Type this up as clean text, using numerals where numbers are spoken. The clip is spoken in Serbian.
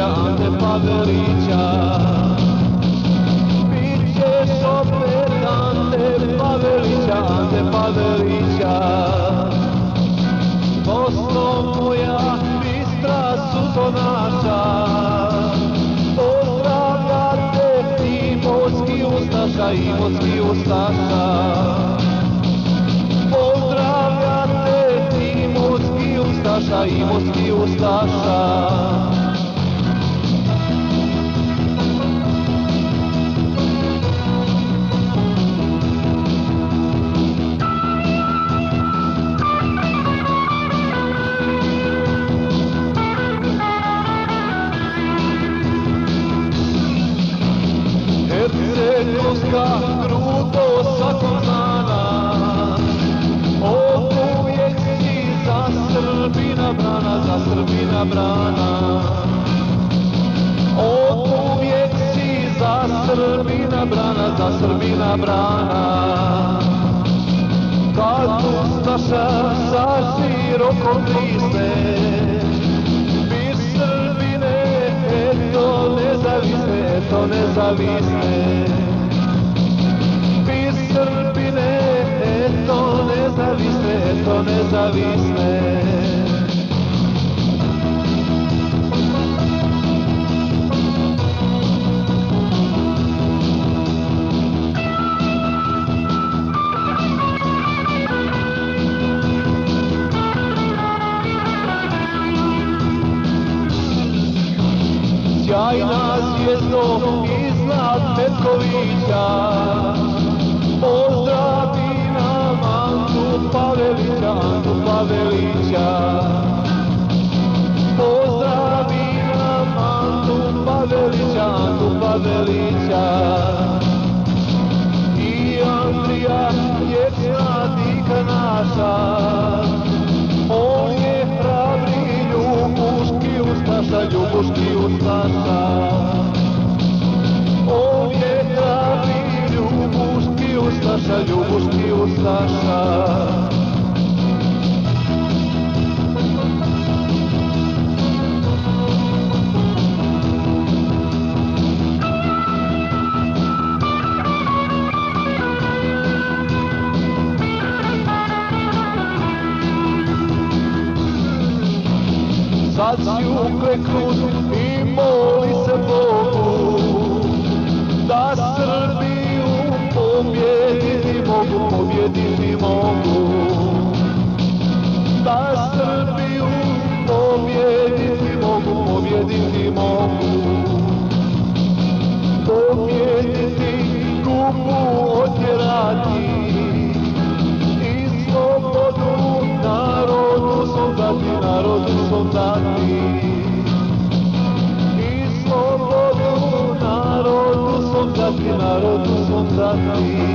Ante Pavelića. Bićeš opet Ante Pavelića, Ante Pavelića. Bosno moja, bistra sutonaša, pozdravljate Imotski ustaša, Imotski ustaša. Pozdravljate Imotski ustaša, Imotski ustaša. Hercegovska kruto svakog dana, oduvijek si za Srbina brana, za Srbina brana. Oduvijek si za Srbina brana, za Srbina brana. Kad ustaša sa širokom liste, bir Srbine, eto nezavisne, eto nezavisne. Bir Srbine, eto nezavisne, eto nezavisne. Sjajna zvijezdo iznad Petkovića, pozdravi nam Antu Pavelića, Antu Pavelića. Pozdravi nam Antu Pavelića, Antu Pavelića. I Andrija, vječna dika naša, on je hrabri ljubuški ustaša, ljubuški ustaša. On je hrabri ljubuški ustaša, ljubuški ustaša. Sad si ukleknut i moli se Bogu, da Srbiju pobjediti mogu, pobjediti mogu. Da Srbiju pobjediti mogu, pobjediti mogu. Pobjediti, kupu otjerati i slobodu narodu svom dati, narodu svom dati. I slobodu narodu svom dati, narodu svom dati.